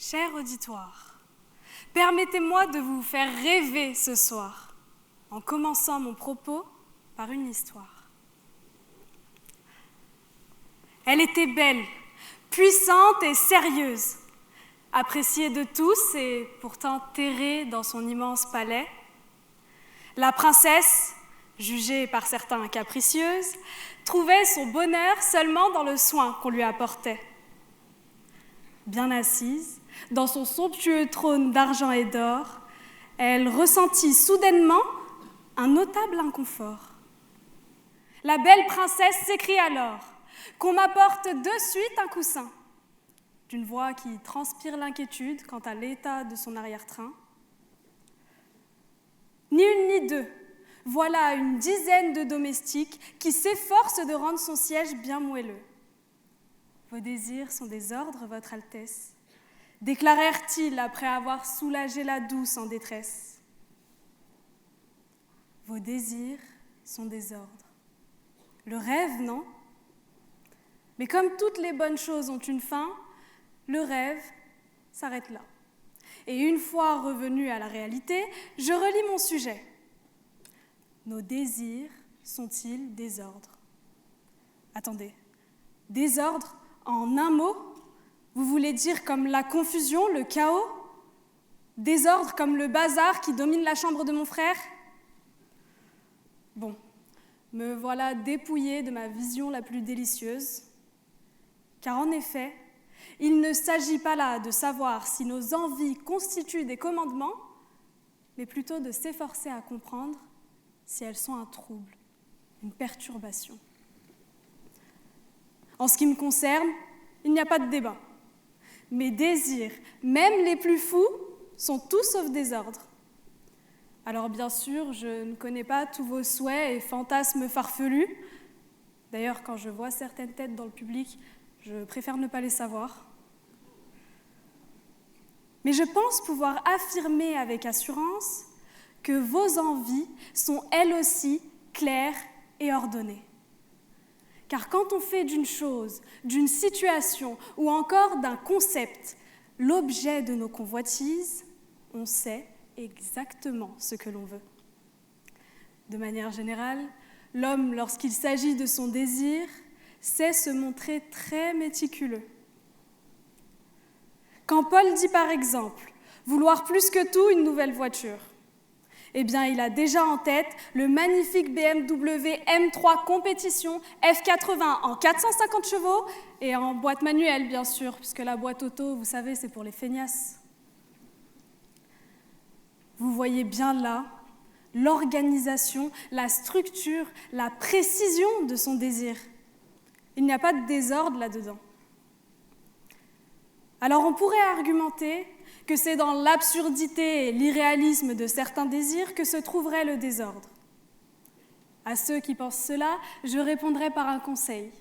Cher auditoire, permettez-moi de vous faire rêver ce soir, en commençant mon propos par une histoire. Elle était belle, puissante et sérieuse, appréciée de tous et pourtant terrée dans son immense palais. La princesse, jugée par certains capricieuse, trouvait son bonheur seulement dans le soin qu'on lui apportait. Bien assise, dans son somptueux trône d'argent et d'or, elle ressentit soudainement un notable inconfort. La belle princesse s'écrie alors « Qu'on m'apporte de suite un coussin !» d'une voix qui transpire l'inquiétude quant à l'état de son arrière-train. Ni une ni deux, voilà une dizaine de domestiques qui s'efforcent de rendre son siège bien moelleux. « Vos désirs sont des ordres, votre Altesse », déclarèrent-ils après avoir soulagé la douce en détresse. « Vos désirs sont des ordres. » Le rêve, non ? Mais comme toutes les bonnes choses ont une fin, le rêve s'arrête là. Et une fois revenu à la réalité, je relis mon sujet. Nos désirs sont-ils des ordres ? Attendez, désordre en un mot ? Vous voulez dire comme la confusion, le chaos ? Désordre comme le bazar qui domine la chambre de mon frère ? Bon, me voilà dépouillée de ma vision la plus délicieuse. Car en effet, il ne s'agit pas là de savoir si nos envies constituent des commandements, mais plutôt de s'efforcer à comprendre si elles sont un trouble, une perturbation. En ce qui me concerne, il n'y a pas de débat. Mes désirs, même les plus fous, sont tout sauf désordre. Alors bien sûr, je ne connais pas tous vos souhaits et fantasmes farfelus. D'ailleurs, quand je vois certaines têtes dans le public, je préfère ne pas les savoir. Mais je pense pouvoir affirmer avec assurance que vos envies sont elles aussi claires et ordonnées. Car quand on fait d'une chose, d'une situation ou encore d'un concept l'objet de nos convoitises, on sait exactement ce que l'on veut. De manière générale, l'homme, lorsqu'il s'agit de son désir, sait se montrer très méticuleux. Quand Paul dit par exemple vouloir plus que tout une nouvelle voiture, eh bien il a déjà en tête le magnifique BMW M3 Compétition F80 en 450 chevaux et en boîte manuelle bien sûr, puisque la boîte auto, vous savez, c'est pour les feignasses. Vous voyez bien là l'organisation, la structure, la précision de son désir. Il n'y a pas de désordre là-dedans. Alors on pourrait argumenter que c'est dans l'absurdité et l'irréalisme de certains désirs que se trouverait le désordre. À ceux qui pensent cela, je répondrai par un conseil.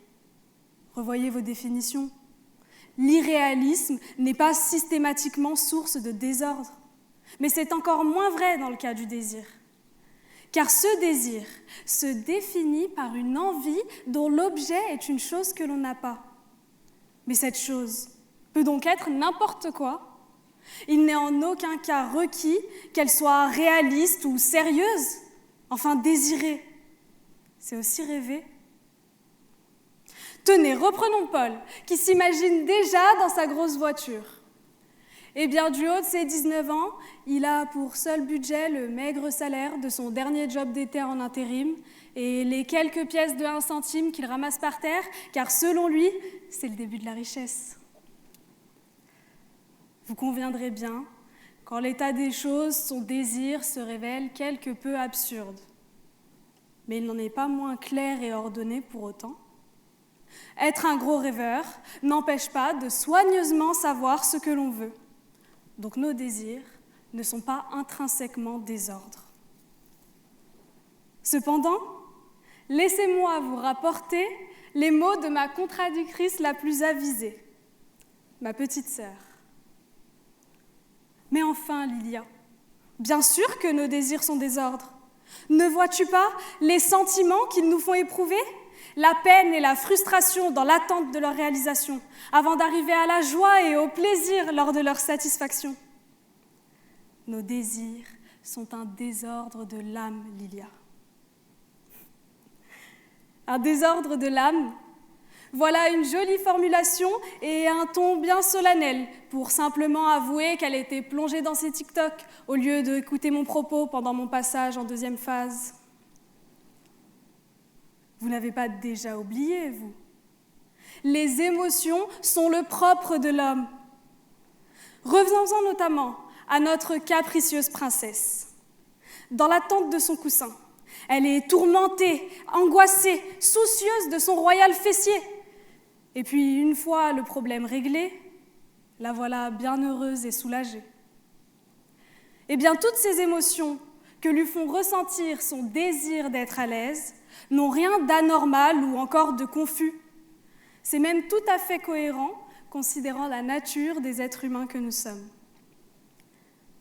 Revoyez vos définitions. L'irréalisme n'est pas systématiquement source de désordre, mais c'est encore moins vrai dans le cas du désir. Car ce désir se définit par une envie dont l'objet est une chose que l'on n'a pas. Mais cette chose peut donc être n'importe quoi. Il n'est en aucun cas requis qu'elle soit réaliste ou sérieuse. Enfin, désirer, c'est aussi rêver. Tenez, reprenons Paul, qui s'imagine déjà dans sa grosse voiture. Eh bien, du haut de ses 19 ans, il a pour seul budget le maigre salaire de son dernier job d'été en intérim et les quelques pièces de 1 centime qu'il ramasse par terre, car selon lui, c'est le début de la richesse. Vous conviendrez bien qu'en l'état des choses, son désir se révèle quelque peu absurde. Mais il n'en est pas moins clair et ordonné pour autant. Être un gros rêveur n'empêche pas de soigneusement savoir ce que l'on veut. Donc nos désirs ne sont pas intrinsèquement désordres. Cependant, laissez-moi vous rapporter les mots de ma contradictrice la plus avisée, ma petite sœur. Mais enfin, Lilia, bien sûr que nos désirs sont désordres. Ne vois-tu pas les sentiments qu'ils nous font éprouver ? la peine et la frustration dans l'attente de leur réalisation, avant d'arriver à la joie et au plaisir lors de leur satisfaction. Nos désirs sont un désordre de l'âme, Lilia. Un désordre de l'âme, voilà une jolie formulation et un ton bien solennel pour simplement avouer qu'elle était plongée dans ses TikTok au lieu d'écouter mon propos pendant mon passage en deuxième phase. Vous n'avez pas déjà oublié, vous. Les émotions sont le propre de l'homme. Revenons-en notamment à notre capricieuse princesse. Dans l'attente de son coussin, elle est tourmentée, angoissée, soucieuse de son royal fessier. Et puis, une fois le problème réglé, la voilà bien heureuse et soulagée. Eh bien, toutes ces émotions que lui font ressentir son désir d'être à l'aise n'ont rien d'anormal ou encore de confus. C'est même tout à fait cohérent, considérant la nature des êtres humains que nous sommes.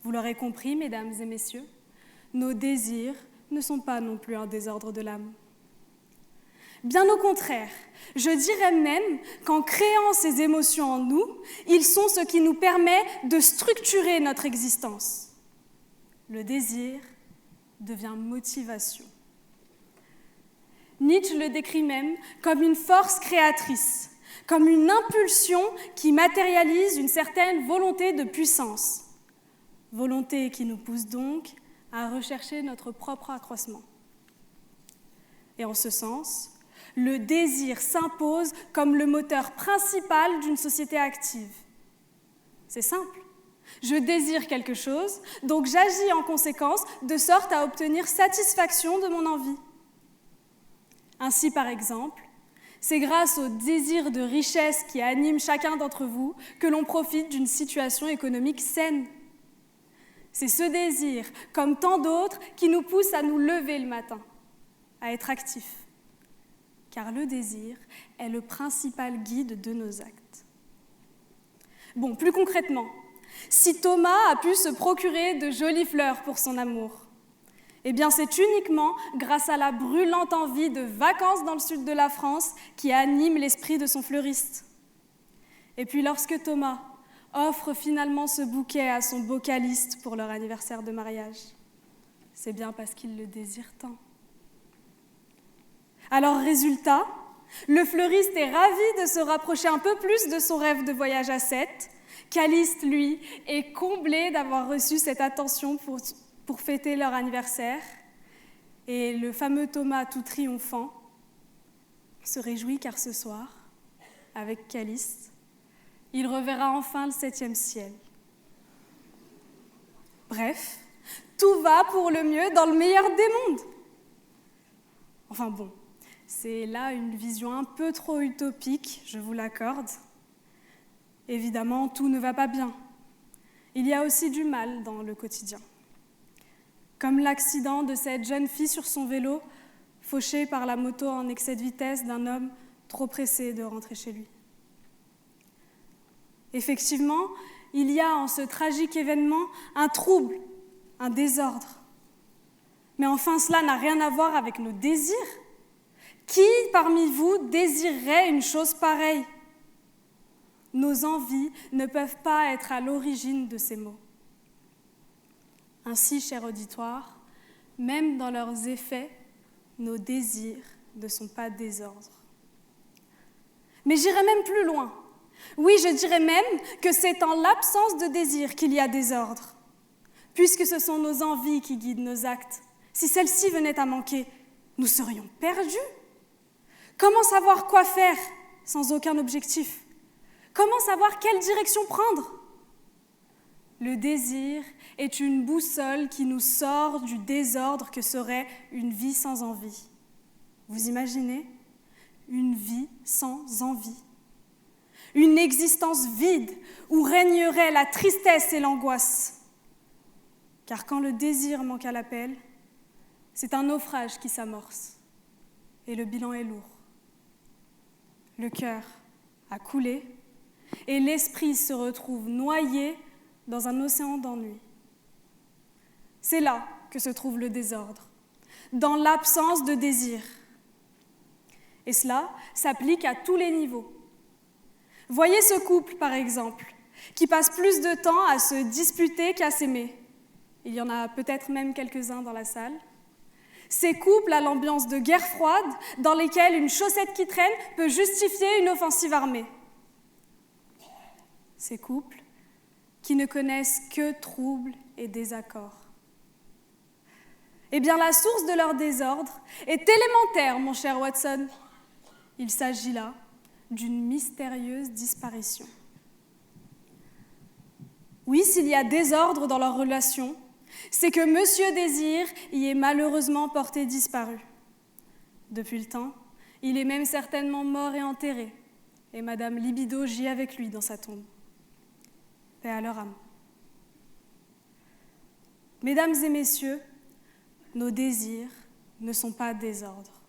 Vous l'aurez compris, mesdames et messieurs, nos désirs ne sont pas non plus un désordre de l'âme. Bien au contraire, je dirais même qu'en créant ces émotions en nous, ils sont ce qui nous permet de structurer notre existence. Le désir devient motivation. Nietzsche le décrit même comme une force créatrice, comme une impulsion qui matérialise une certaine volonté de puissance. Volonté qui nous pousse donc à rechercher notre propre accroissement. Et en ce sens, le désir s'impose comme le moteur principal d'une société active. C'est simple. Je désire quelque chose, donc j'agis en conséquence de sorte à obtenir satisfaction de mon envie. Ainsi, par exemple, c'est grâce au désir de richesse qui anime chacun d'entre vous que l'on profite d'une situation économique saine. C'est ce désir, comme tant d'autres, qui nous pousse à nous lever le matin, à être actifs. Car le désir est le principal guide de nos actes. Bon, plus concrètement, si Thomas a pu se procurer de jolies fleurs pour son amour, eh bien c'est uniquement grâce à la brûlante envie de vacances dans le sud de la France qui anime l'esprit de son fleuriste. Et puis lorsque Thomas offre finalement ce bouquet à son vocaliste pour leur anniversaire de mariage, c'est bien parce qu'il le désire tant. Alors résultat, le fleuriste est ravi de se rapprocher un peu plus de son rêve de voyage à Sète. Caliste, lui, est comblé d'avoir reçu cette attention pour fêter leur anniversaire. Et le fameux Thomas tout triomphant se réjouit car ce soir, avec Caliste, il reverra enfin le 7e ciel. Bref, tout va pour le mieux dans le meilleur des mondes. Enfin bon, c'est là une vision un peu trop utopique, je vous l'accorde. Évidemment, tout ne va pas bien. Il y a aussi du mal dans le quotidien. Comme l'accident de cette jeune fille sur son vélo, fauchée par la moto en excès de vitesse d'un homme trop pressé de rentrer chez lui. Effectivement, il y a en ce tragique événement un trouble, un désordre. Mais enfin, cela n'a rien à voir avec nos désirs. Qui parmi vous désirerait une chose pareille ? Nos envies ne peuvent pas être à l'origine de ces maux. Ainsi, cher auditoire, même dans leurs effets, nos désirs ne sont pas désordres. Mais j'irai même plus loin. Oui, je dirais même que c'est en l'absence de désir qu'il y a désordre, puisque ce sont nos envies qui guident nos actes. Si celles-ci venaient à manquer, nous serions perdus. Comment savoir quoi faire sans aucun objectif ? Comment savoir quelle direction prendre ? Le désir est une boussole qui nous sort du désordre que serait une vie sans envie. Vous imaginez ? Une vie sans envie. Une existence vide où régnerait la tristesse et l'angoisse. Car quand le désir manque à l'appel, c'est un naufrage qui s'amorce. Et le bilan est lourd. Le cœur a coulé et l'esprit se retrouve noyé dans un océan d'ennui. C'est là que se trouve le désordre, dans l'absence de désir. Et cela s'applique à tous les niveaux. Voyez ce couple, par exemple, qui passe plus de temps à se disputer qu'à s'aimer. Il y en a peut-être même quelques-uns dans la salle. Ces couples à l'ambiance de guerre froide, dans lesquels une chaussette qui traîne peut justifier une offensive armée. Ces couples qui ne connaissent que troubles et désaccords. Eh bien, la source de leur désordre est élémentaire, mon cher Watson. Il s'agit là d'une mystérieuse disparition. Oui, s'il y a désordre dans leur relation, c'est que Monsieur Désir y est malheureusement porté disparu. Depuis le temps, il est même certainement mort et enterré, et Madame Libido gît avec lui dans sa tombe. Paix à leur âme. Mesdames et messieurs, nos désirs ne sont pas désordres.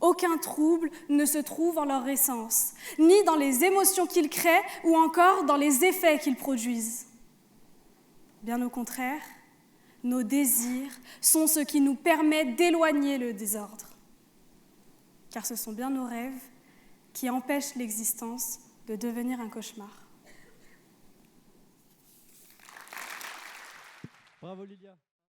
Aucun trouble ne se trouve en leur essence, ni dans les émotions qu'ils créent ou encore dans les effets qu'ils produisent. Bien au contraire, nos désirs sont ce qui nous permet d'éloigner le désordre. Car ce sont bien nos rêves qui empêchent l'existence de devenir un cauchemar. Bravo Lilia.